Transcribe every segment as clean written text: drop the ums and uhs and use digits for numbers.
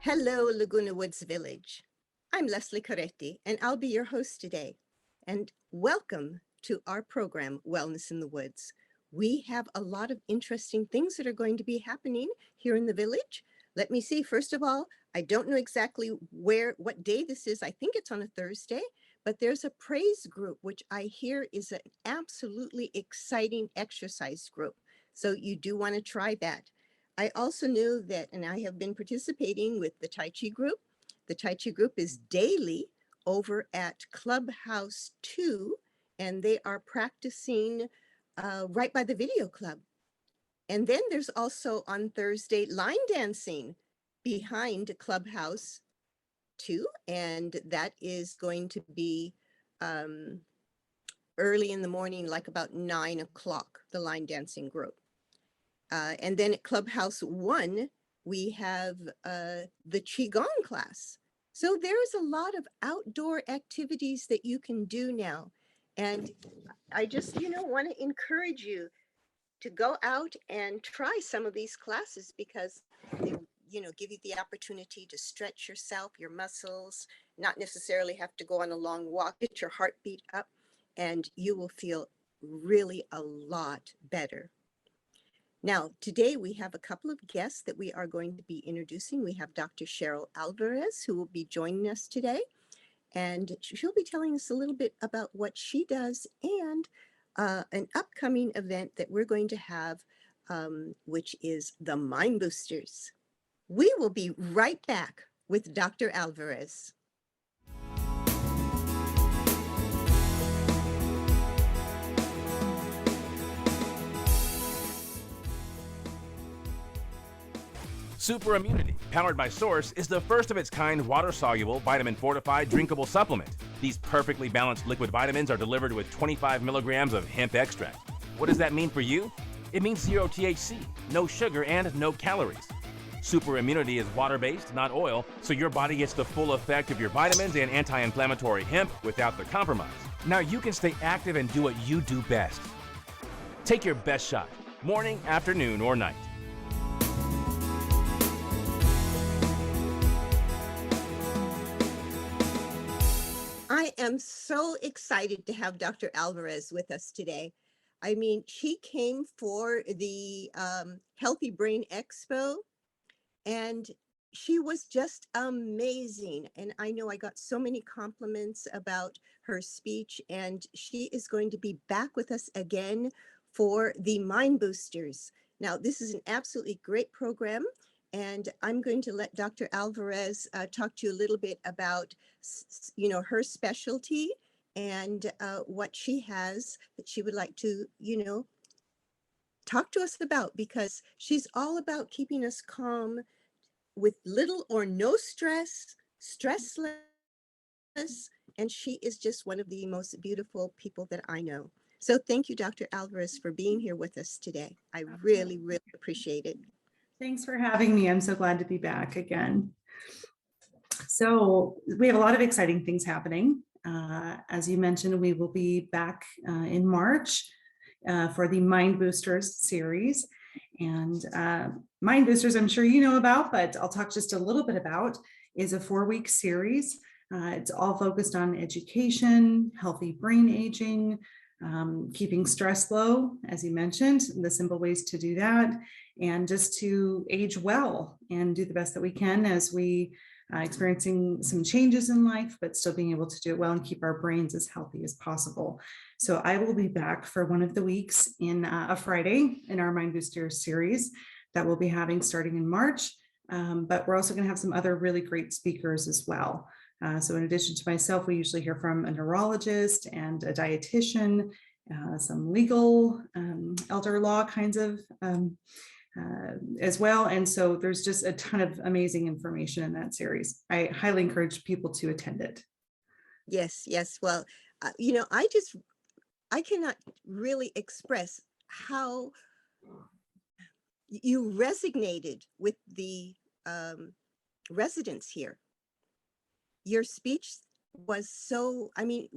Hello, Laguna Woods Village. I'm Leslie Coretti, and I'll be your host today. And welcome to our program, Wellness in the Woods. We have a lot of interesting things that are going to be happening here in the village. Let me see. First of all, I don't know exactly what day this is. I think it's on a Thursday, but there's a praise group, which I hear is an absolutely exciting exercise group. So you do want to try that. I also knew that, and I have been participating with the Tai Chi group. The Tai Chi group is daily over at Clubhouse 2, and they are practicing right by the video club. And then there's also on Thursday line dancing behind Clubhouse 2, and that is going to be early in the morning, like about 9 o'clock, the line dancing group. And then at Clubhouse 1, we have the Qigong class. So there's a lot of outdoor activities that you can do now. And I just, want to encourage you to go out and try some of these classes because they, give you the opportunity to stretch yourself, your muscles, not necessarily have to go on a long walk, get your heartbeat up, and you will feel really a lot better. Now, today we have a couple of guests that we are going to be introducing. We have Dr. Cheryl Alvarez, who will be joining us today, and she'll be telling us a little bit about what she does and an upcoming event that we're going to have, which is the Mind Boosters. We will be right back with Dr. Alvarez. Super Immunity, powered by Source, is the first of its kind water-soluble, vitamin-fortified, drinkable supplement. These perfectly balanced liquid vitamins are delivered with 25 milligrams of hemp extract. What does that mean for you? It means 0 THC, no sugar, and no calories. Super Immunity is water-based, not oil, so your body gets the full effect of your vitamins and anti-inflammatory hemp without the compromise. Now you can stay active and do what you do best. Take your best shot, morning, afternoon, or night. I am so excited to have Dr. Alvarez with us today. I mean, she came for the Healthy Brain Expo, and she was just amazing. And I know I got so many compliments about her speech, and she is going to be back with us again for the Mind Boosters. Now, this is an absolutely great program. And I'm going to let Dr. Alvarez talk to you a little bit about, her specialty and what she has that she would like to, talk to us about, because she's all about keeping us calm with little or no stress, stressless, and she is just one of the most beautiful people that I know. So thank you, Dr. Alvarez, for being here with us today. I really, really appreciate it. Thanks for having me. I'm so glad to be back again. So we have a lot of exciting things happening. As you mentioned, we will be back in March for the Mind Boosters series. And Mind Boosters, I'm sure you know about, but I'll talk just a little bit about, is a 4-week series. It's all focused on education, healthy brain aging, keeping stress low, as you mentioned, the simple ways to do that, and just to age well and do the best that we can as we experiencing some changes in life, but still being able to do it well and keep our brains as healthy as possible. So I will be back for one of the weeks in a Friday in our Mind Boosters series that we'll be having starting in March. But we're also going to have some other really great speakers as well. So in addition to myself, we usually hear from a neurologist and a dietitian, some legal, elder law kinds of as well. And so there's just a ton of amazing information in that series. I highly encourage people to attend it. Yes, yes. Well, I cannot really express how you resonated with the um, residents here. Your speech was so, I mean,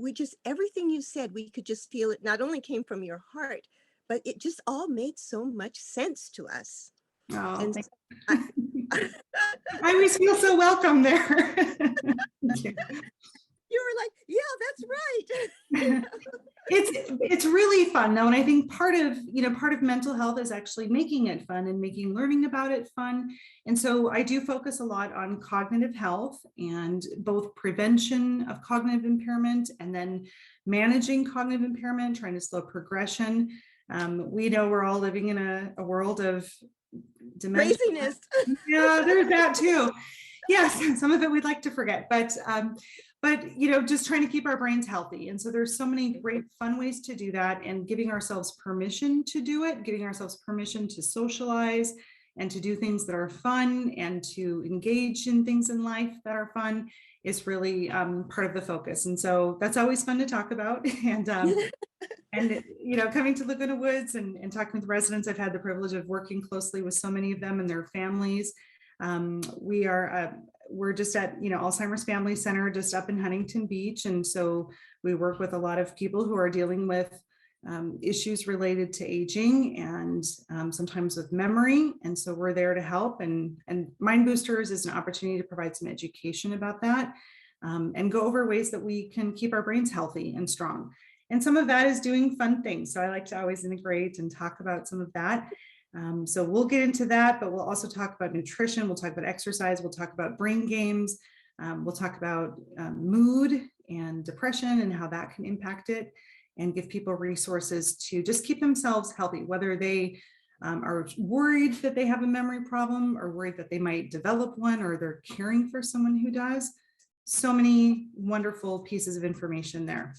everything you said, we could just feel it not only came from your heart, but it just all made so much sense to us. Oh, And thank so you. I, I always feel so welcome there. Thank you. you were like, yeah, that's right. It's really fun though, and I think part of mental health is actually making it fun and making learning about it fun. And so I do focus a lot on cognitive health and both prevention of cognitive impairment and then managing cognitive impairment, trying to slow progression. We know we're all living in a world of dementia. Craziness. Yeah, there's that too. Yes, some of it we'd like to forget, but just trying to keep our brains healthy. And so there's so many great fun ways to do that, and giving ourselves permission to do it, giving ourselves permission to socialize and to do things that are fun and to engage in things in life that are fun is really part of the focus. And so that's always fun to talk about. And coming to Laguna Woods and talking with residents, I've had the privilege of working closely with so many of them and their families. We're just at Alzheimer's Family Center just up in Huntington Beach, and so we work with a lot of people who are dealing with issues related to aging and sometimes with memory, and so we're there to help. And Mind Boosters is an opportunity to provide some education about that and go over ways that we can keep our brains healthy and strong. And some of that is doing fun things. So I like to always integrate and talk about some of that. So we'll get into that, but we'll also talk about nutrition. We'll talk about exercise. We'll talk about brain games. We'll talk about mood and depression and how that can impact it, and give people resources to just keep themselves healthy, whether they are worried that they have a memory problem or worried that they might develop one, or they're caring for someone who does. So many wonderful pieces of information there.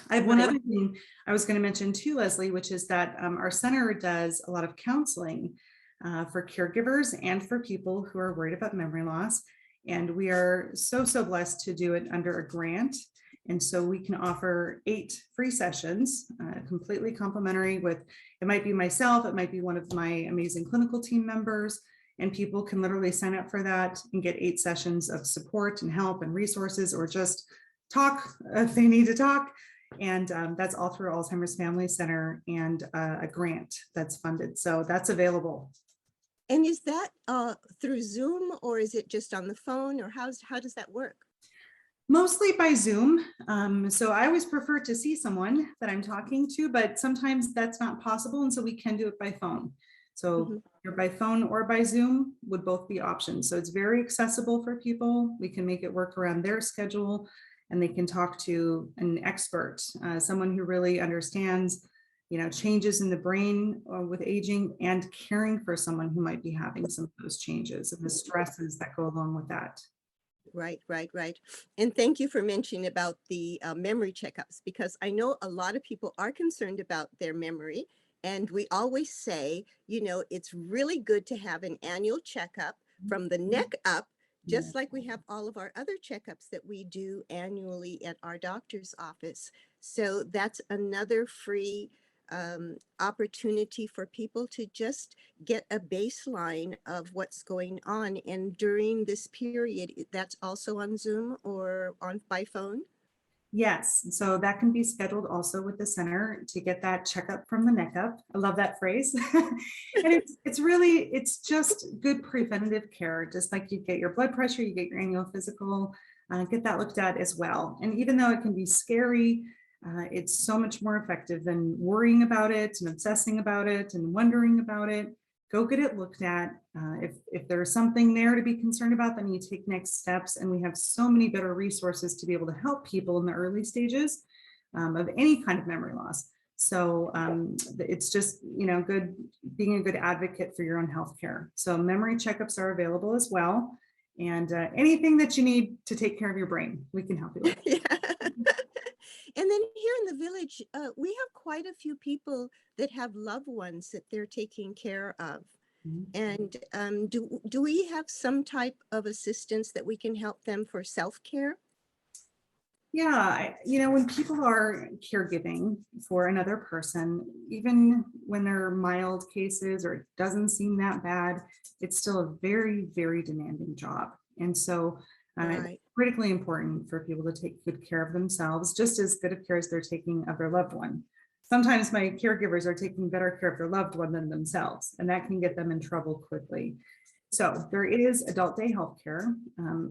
I have one other thing I was going to mention too, Leslie, which is that our center does a lot of counseling for caregivers and for people who are worried about memory loss. And we are so blessed to do it under a grant. And so we can offer 8 free sessions, completely complimentary with, it might be myself, it might be one of my amazing clinical team members, and people can literally sign up for that and get 8 sessions of support and help and resources, or just talk if they need to talk. And that's all through Alzheimer's Family Center and a grant that's funded. So that's available. And is that through Zoom, or is it just on the phone, or how does that work? Mostly by Zoom. So I always prefer to see someone that I'm talking to, but sometimes that's not possible. And so we can do it by phone. So either by phone or by Zoom would both be options. So it's very accessible for people. We can make it work around their schedule, and they can talk to an expert, someone who really understands, changes in the brain with aging, and caring for someone who might be having some of those changes and the stresses that go along with that. Right. And thank you for mentioning about the memory checkups, because I know a lot of people are concerned about their memory. And we always say, it's really good to have an annual checkup from the neck up, just like we have all of our other checkups that we do annually at our doctor's office. So that's another free opportunity for people to just get a baseline of what's going on. And during this period, that's also on Zoom or by phone? Yes, so that can be scheduled also with the center to get that checkup from the neck up. I love that phrase. And it's just good preventative care. Just like you get your blood pressure, you get your annual physical, get that looked at as well. And even though it can be scary, it's so much more effective than worrying about it and obsessing about it and wondering about it. Go get it looked at. If there's something there to be concerned about, then you take next steps. And we have so many better resources to be able to help people in the early stages of any kind of memory loss. So it's just, good being a good advocate for your own healthcare. So memory checkups are available as well. And anything that you need to take care of your brain, we can help you with. Yeah. And then here in the village, we have quite a few people that have loved ones that they're taking care of. And do we have some type of assistance that we can help them for self-care? Yeah, when people are caregiving for another person, even when they're mild cases or it doesn't seem that bad, it's still a very, very demanding job. And so it's Right. critically important for people to take good care of themselves, just as good of care as they're taking of their loved one. Sometimes my caregivers are taking better care of their loved one than themselves, and that can get them in trouble quickly. So there is adult day healthcare.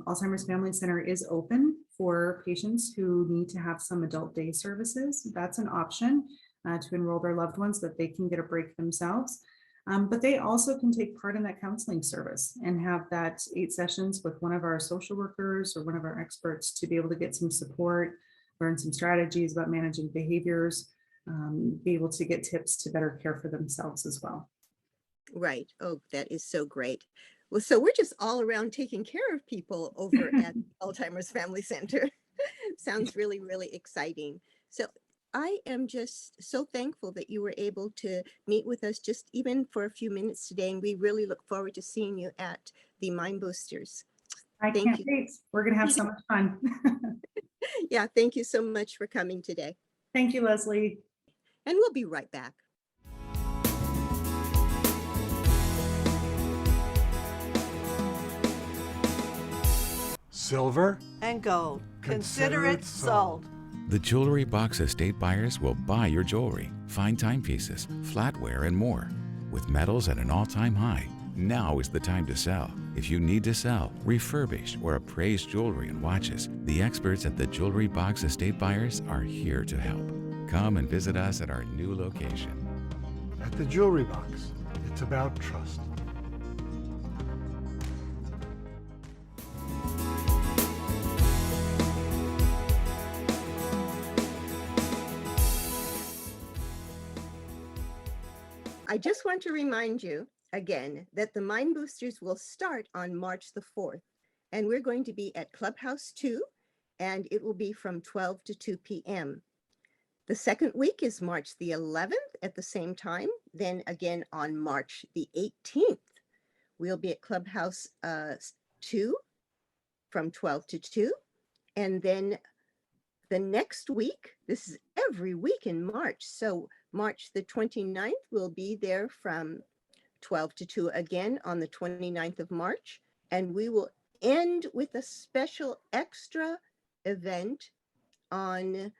Alzheimer's Family Center is open for patients who need to have some adult day services. That's an option to enroll their loved ones so that they can get a break themselves. But they also can take part in that counseling service and have that 8 sessions with one of our social workers or one of our experts to be able to get some support, learn some strategies about managing behaviors, be able to get tips to better care for themselves as well. Right. Oh, that is so great. Well, so we're just all around taking care of people over at Alzheimer's Family Center. Sounds really, really exciting. So I am just so thankful that you were able to meet with us just even for a few minutes today. And we really look forward to seeing you at the Mind Boosters. I Thank can't you. wait. We're going to have so much fun. Yeah, thank you so much for coming today. Thank you, Leslie. And we'll be right back. Silver and gold. Consider it sold. The Jewelry Box Estate buyers will buy your jewelry, fine timepieces, flatware, and more. With metals at an all-time high, now is the time to sell. If you need to sell, refurbish, or appraise jewelry and watches, the experts at the Jewelry Box Estate buyers are here to help. Come and visit us at our new location. At the Jewelry Box, it's about trust. I just want to remind you again that the Mind Boosters will start on March the 4th, and we're going to be at Clubhouse 2, and it will be from 12 to 2 p.m. The second week is March the 11th at the same time. Then again on March the 18th, we'll be at Clubhouse 2 from 12 to 2. And then the next week, this is every week in March. So March the 29th, we'll be there from 12 to 2 again on the 29th of March. And we will end with a special extra event on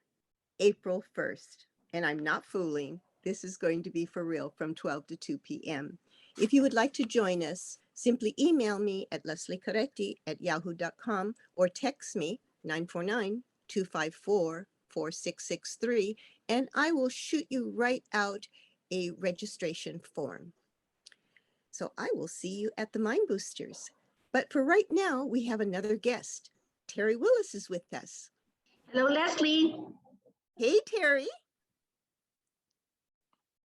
April 1st. And I'm not fooling. This is going to be for real from 12 to 2 p.m. If you would like to join us, simply email me at lesliecaretti@yahoo.com or text me 949-254-4663, and I will shoot you right out a registration form. So I will see you at the Mind Boosters. But for right now, we have another guest. Terry Willis is with us. Hello, Leslie. Hey, Terry.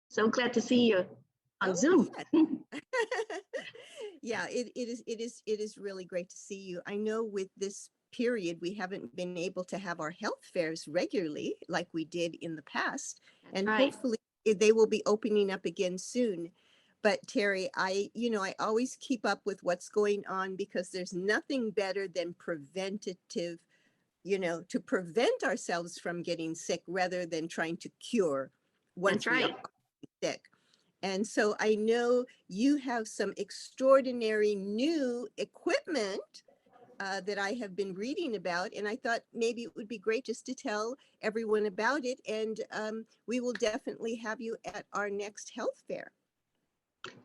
So glad to see you on Zoom. Yeah, it is really great to see you. I know with this period, we haven't been able to have our health fairs regularly like we did in the past. And right. hopefully they will be opening up again soon. But Terry, I always keep up with what's going on because there's nothing better than preventative, to prevent ourselves from getting sick rather than trying to cure once That's right. we are sick. And so I know you have some extraordinary new equipment that I have been reading about, and I thought maybe it would be great just to tell everyone about it. And we will definitely have you at our next health fair.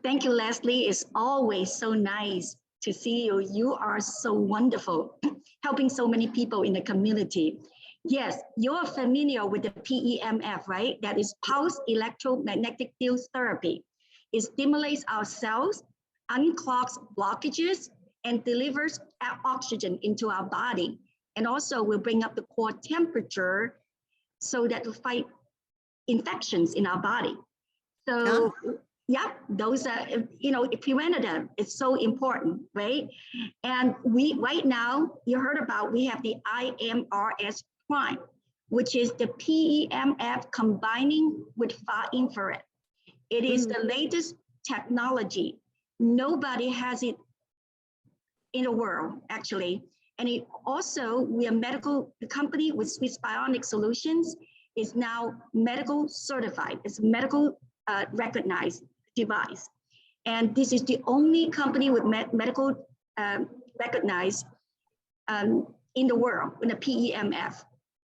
Thank you, Leslie. It's always so nice to see you. You are so wonderful, helping so many people in the community. Yes, you're familiar with the PEMF, right? That is pulse electromagnetic field therapy. It stimulates our cells, unclogs blockages, and delivers oxygen into our body. And also will bring up the core temperature so that to fight infections in our body. So yeah, those are, preventative is so important, right? And we, right now, you heard about, we have the IMRS Prime, which is the PEMF combining with far infrared. It is the latest technology. Nobody has it in the world, actually. And it also, we are medical, the company with Swiss Bionic Solutions is now medical certified. It's a medical recognized device. And this is the only company with medical recognized in the world, in the PEMF,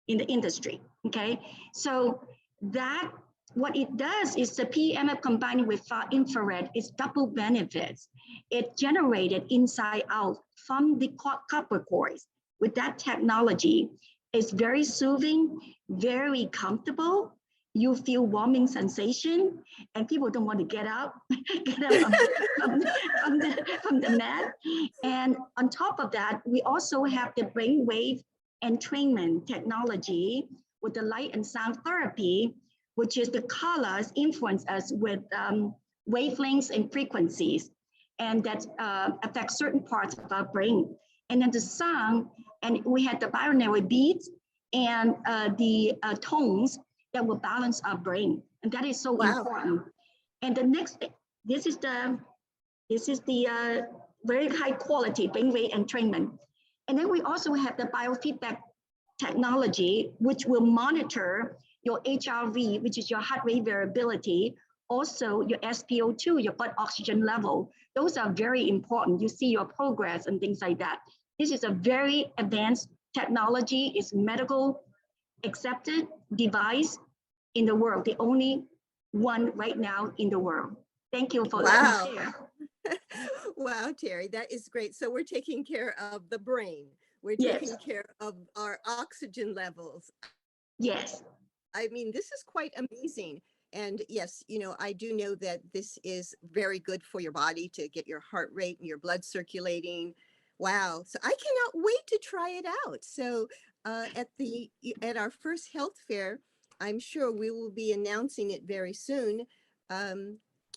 in the industry, okay? So that, what it does is the PEMF combined with far infrared is double benefits. It generated inside out from the copper cores. With that technology, it's very soothing, very comfortable. You feel warming sensation, and people don't want to get up, from the mat. And on top of that, we also have the brainwave entrainment technology with the light and sound therapy, which is the colors influence us with wavelengths and frequencies, and that affects certain parts of our brain. And then the sound, and we had the binaural beats and the tones that will balance our brain, and that is so important. And the next, this is the very high quality brainwave entrainment. And then we also have the biofeedback technology, which will monitor your HRV, which is your heart rate variability, also your SpO2, your blood oxygen level. Those are very important. You see your progress and things like that. This is a very advanced technology. It's medical accepted device in the world, the only one right now in the world. Thank you for letting me share. Wow, Terry, that is great. So we're taking care of the brain. We're taking care of our oxygen levels. Yes. I mean, this is quite amazing. And yes, you know, I do know that this is very good for your body to get your heart rate and your blood circulating. Wow. So I cannot wait to try it out. So at our first health fair, I'm sure we will be announcing it very soon.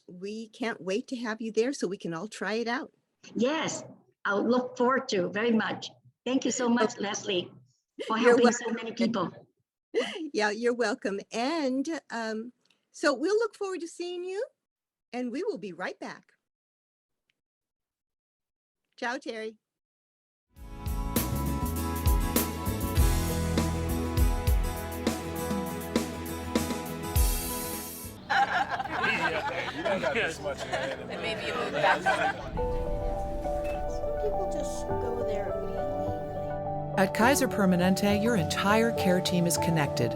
We can't wait to have you there so we can all try it out. Yes, I'll look forward to very much. Thank you so much, Leslie, for You're helping so many people. Yeah, you're welcome. And so we'll look forward to seeing you, and we will be right back. Ciao, Terry. And maybe you move back. Some people just go there immediately. At Kaiser Permanente, your entire care team is connected.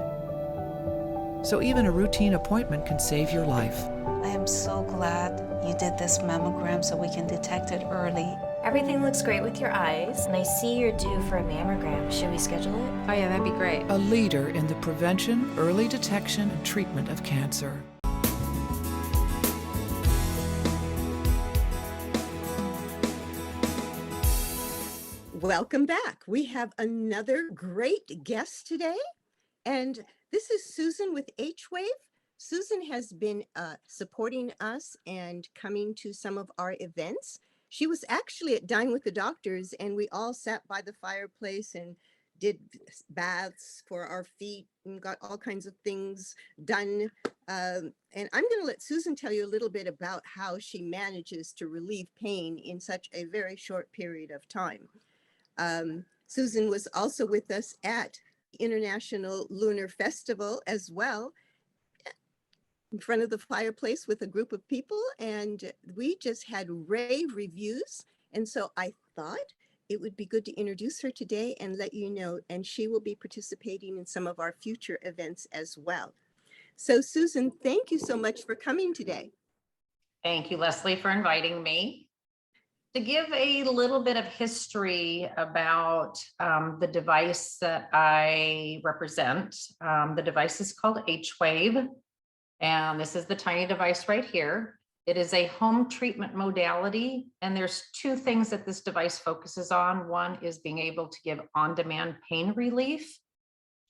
So even a routine appointment can save your life. I am so glad you did this mammogram so we can detect it early. Everything looks great with your eyes, and I see you're due for a mammogram. Should we schedule it? Oh yeah, that'd be great. A leader in the prevention, early detection, and treatment of cancer. Welcome back. We have another great guest today, and this is Susan with HWave. Susan has been supporting us and coming to some of our events. She was actually at Dine with the Doctors, and we all sat by the fireplace and did baths for our feet and got all kinds of things done. And I'm going to let Susan tell you a little bit about how she manages to relieve pain in such a very short period of time. Susan was also with us at the International Lunar Festival as well, in front of the fireplace with a group of people, and we just had rave reviews. And so I thought it would be good to introduce her today and let you know, and she will be participating in some of our future events as well. So Susan, thank you so much for coming today. Thank you, Leslie, for inviting me. To give a little bit of history about the device that I represent, the device is called HWave, and this is the tiny device right here. It is a home treatment modality, and there's two things that this device focuses on. One is being able to give on-demand pain relief,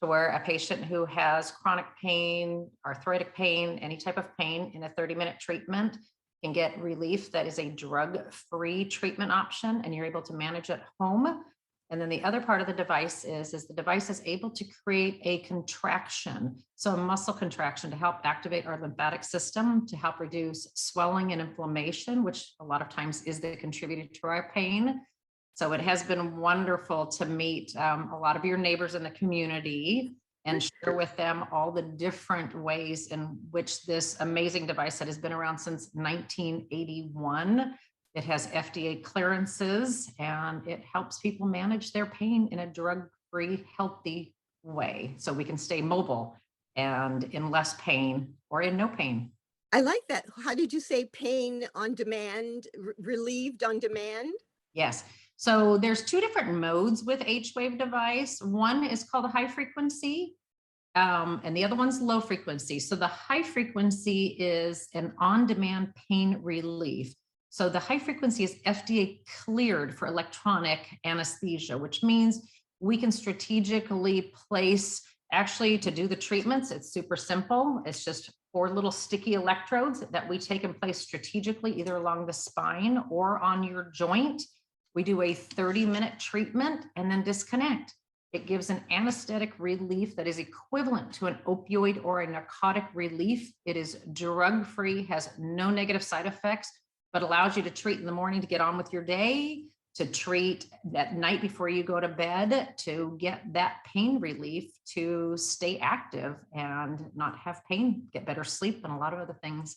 to where a patient who has chronic pain, arthritic pain, any type of pain in a 30-minute treatment can get relief that is a drug-free treatment option, and you're able to manage at home. And then the other part of the device is the device is able to create a contraction, so a muscle contraction to help activate our lymphatic system, to help reduce swelling and inflammation, which a lot of times is the contributor to our pain. So it has been wonderful to meet a lot of your neighbors in the community and share with them all the different ways in which this amazing device that has been around since 1981. It has FDA clearances and it helps people manage their pain in a drug-free, healthy way. So we can stay mobile and in less pain or in no pain. I like that. How did you say pain on demand, relieved on demand? Yes. So there's two different modes with HWave device. One is called a high frequency, and the other one's low frequency. So the high frequency is an on-demand pain relief. So the high frequency is FDA cleared for electronic anesthesia, which means we can strategically place, actually to do the treatments, it's super simple. It's just 4 little sticky electrodes that we take and place strategically either along the spine or on your joint. We do a 30-minute treatment and then disconnect. It gives an anesthetic relief that is equivalent to an opioid or a narcotic relief. It is drug-free, has no negative side effects, but allows you to treat in the morning to get on with your day, to treat that night before you go to bed, to get that pain relief, to stay active and not have pain, get better sleep, and a lot of other things.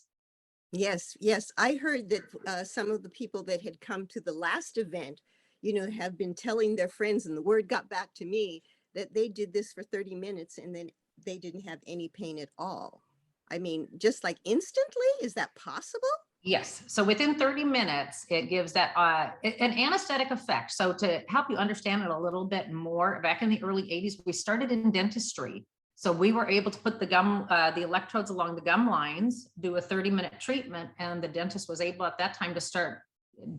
Yes, yes. I heard that some of the people that had come to the last event, you know, have been telling their friends, and the word got back to me that they did this for 30 minutes and then they didn't have any pain at all. I mean, just like instantly, is that possible? Yes. So within 30 minutes, it gives that an anesthetic effect. So to help you understand it a little bit more, back in the early 80s, we started in dentistry. So we were able to put the electrodes along the gum lines, do a 30-minute treatment, and the dentist was able at that time to start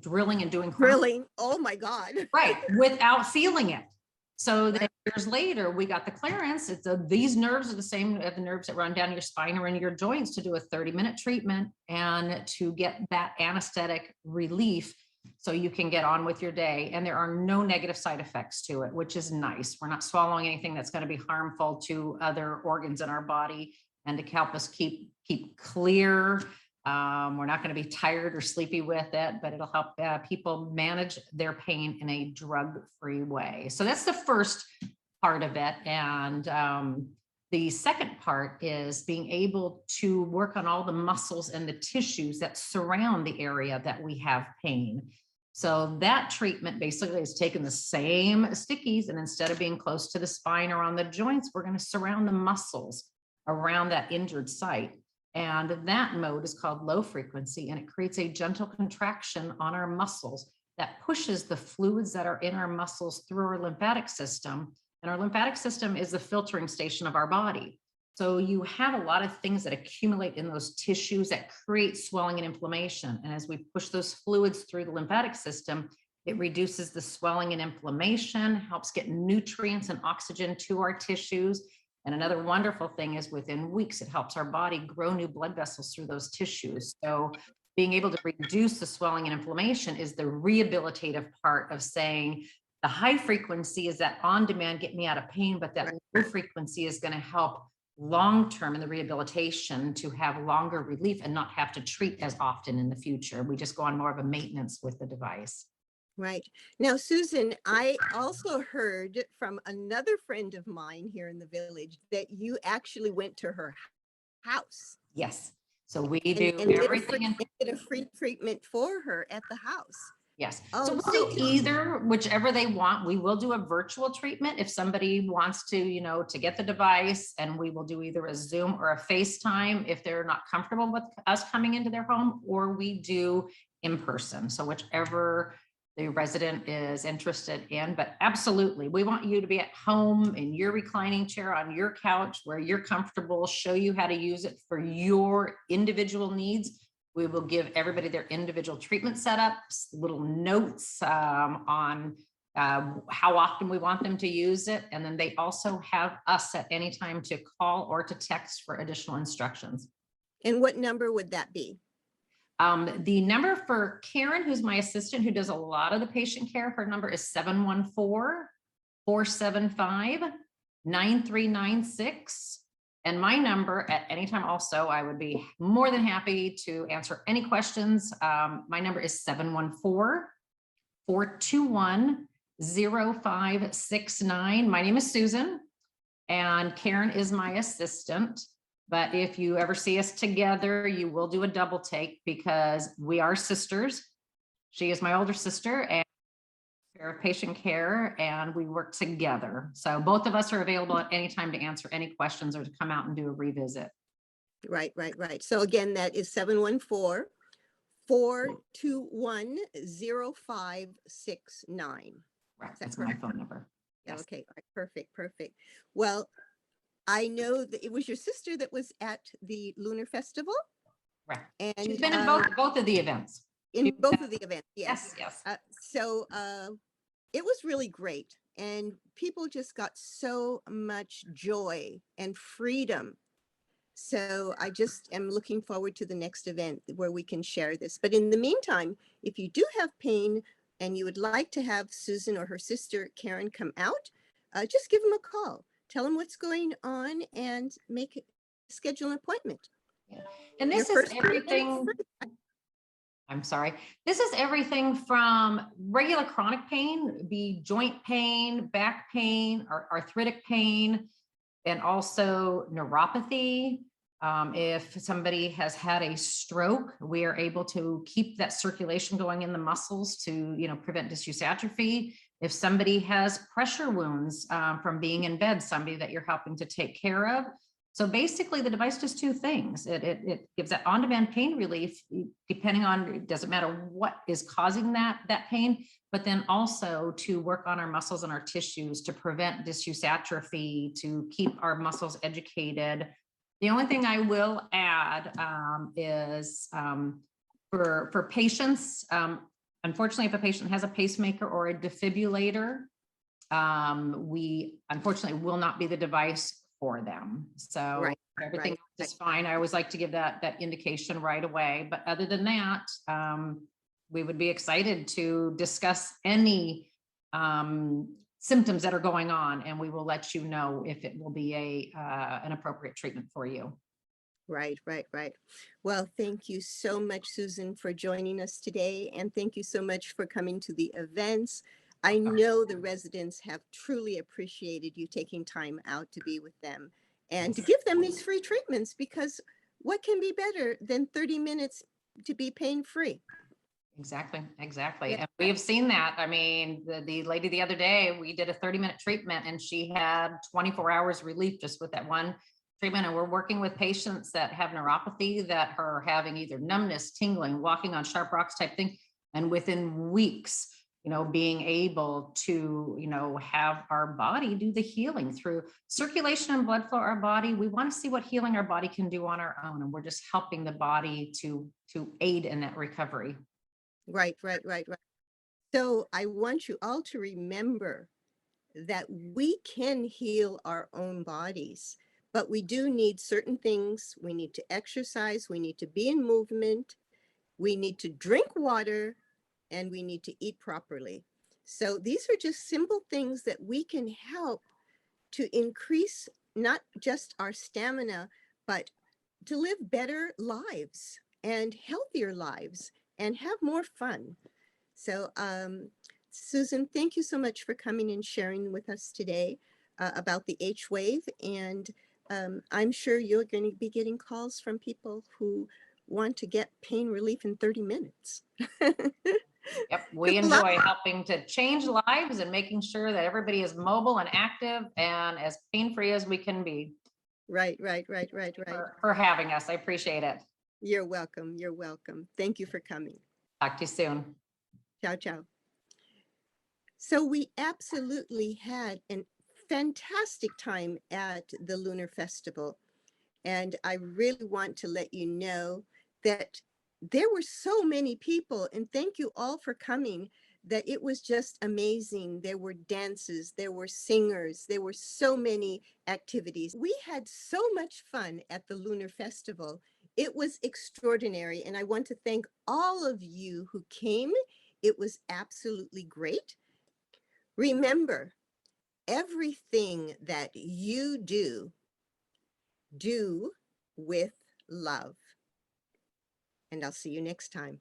drilling and doing drilling. Oh my God. Right, without feeling it. So that years later, we got the clearance. It's these nerves are the same as the nerves that run down your spine or in your joints, to do a 30-minute treatment and to get that anesthetic relief so you can get on with your day. And there are no negative side effects to it, which is nice. We're not swallowing anything that's going to be harmful to other organs in our body, and to help us keep clear. We're not going to be tired or sleepy with it, but it'll help people manage their pain in a drug-free way. So that's the first part of it. And the second part is being able to work on all the muscles and the tissues that surround the area that we have pain. So that treatment basically is taking the same stickies, and instead of being close to the spine or on the joints, we're going to surround the muscles around that injured site. And that mode is called low frequency, and it creates a gentle contraction on our muscles that pushes the fluids that are in our muscles through our lymphatic system. And our lymphatic system is the filtering station of our body. So you have a lot of things that accumulate in those tissues that create swelling and inflammation. And as we push those fluids through the lymphatic system, it reduces the swelling and inflammation, helps get nutrients and oxygen to our tissues. And another wonderful thing is within weeks, it helps our body grow new blood vessels through those tissues. So being able to reduce the swelling and inflammation is the rehabilitative part of saying the high frequency is that on demand, get me out of pain, but that low frequency is going to help long-term in the rehabilitation to have longer relief and not have to treat as often in the future. We just go on more of a maintenance with the device. Right. Now, Susan, I also heard from another friend of mine here in the village that you actually went to her house. Yes. So we do everything. Did a free treatment for her at the house. Yes. So we'll do either, whichever they want. We will do a virtual treatment if somebody wants to, you know, to get the device, and we will do either a Zoom or a FaceTime if they're not comfortable with us coming into their home, or we do in person. So whichever the resident is interested in, but absolutely, we want you to be at home in your reclining chair on your couch where you're comfortable, show you how to use it for your individual needs. We will give everybody their individual treatment setups, little notes on how often we want them to use it. And then they also have us at any time to call or to text for additional instructions. And what number would that be? The number for Karen, who's my assistant, who does a lot of the patient care, her number is 714-475-9396. And my number at any time also, I would be more than happy to answer any questions. My number is 421-0569. My name is Susan, and Karen is my assistant. But if you ever see us together, you will do a double take because we are sisters. She is my older sister and of patient care, and we work together. So both of us are available at any time to answer any questions or to come out and do a revisit. Right. So again, that is 714-421-0569. Right, that's my phone number. Yeah, Yes. okay, all right, perfect. Well, I know that it was your sister that was at the Lunar Festival. Right. And She's been in both of the events. in both of the events, yes. Yes. So it was really great. And people just got so much joy and freedom. So I just am looking forward to the next event where we can share this. But in the meantime, if you do have pain and you would like to have Susan or her sister Karen come out, just give them a call. Tell them what's going on and schedule an appointment. Yeah. And this is everything. I'm sorry. This is everything from regular chronic pain, be joint pain, back pain, or arthritic pain, and also neuropathy. If somebody has had a stroke, we are able to keep that circulation going in the muscles to, prevent disuse atrophy. If somebody has pressure wounds from being in bed, somebody that you're helping to take care of. So basically the device does two things. It gives that on-demand pain relief, depending on, it doesn't matter what is causing that pain, but then also to work on our muscles and our tissues to prevent disuse atrophy, to keep our muscles educated. The only thing I will add is for patients, unfortunately, if a patient has a pacemaker or a defibrillator, we unfortunately will not be the device for them. So everything is fine. I always like to give that indication right away. But other than that, we would be excited to discuss any symptoms that are going on, and we will let you know if it will be an appropriate treatment for you. Right. Well, thank you so much, Susan, for joining us today. And thank you so much for coming to the events. I know the residents have truly appreciated you taking time out to be with them and to give them these free treatments, because what can be better than 30 minutes to be pain-free? Exactly. Yeah. And we have seen that. I mean, the lady the other day, we did a 30-minute treatment and she had 24 hours relief just with that one treatment. And we're working with patients that have neuropathy that are having either numbness, tingling, walking on sharp rocks type thing. And within weeks, being able to, have our body do the healing through circulation and blood flow our body. We want to see what healing our body can do on our own. And we're just helping the body to aid in that recovery. Right. So I want you all to remember that we can heal our own bodies, but we do need certain things. We need to exercise. We need to be in movement. We need to drink water, and we need to eat properly. So these are just simple things that we can help to increase not just our stamina, but to live better lives and healthier lives and have more fun. So Susan, thank you so much for coming and sharing with us today about the HWave. And I'm sure you're going to be getting calls from people who want to get pain relief in 30 minutes. Yep, we enjoy helping to change lives and making sure that everybody is mobile and active and as pain-free as we can be. Right. For having us. I appreciate it. You're welcome. Thank you for coming. Talk to you soon. Ciao. So we absolutely had a fantastic time at the Lunar Festival. And I really want to let you know that there were so many people, and thank you all for coming, that it was just amazing. There were dances, there were singers, there were so many activities. We had so much fun at the Lunar Festival. It was extraordinary, and I want to thank all of you who came. It was absolutely great. Remember, everything that you do with love. And I'll see you next time.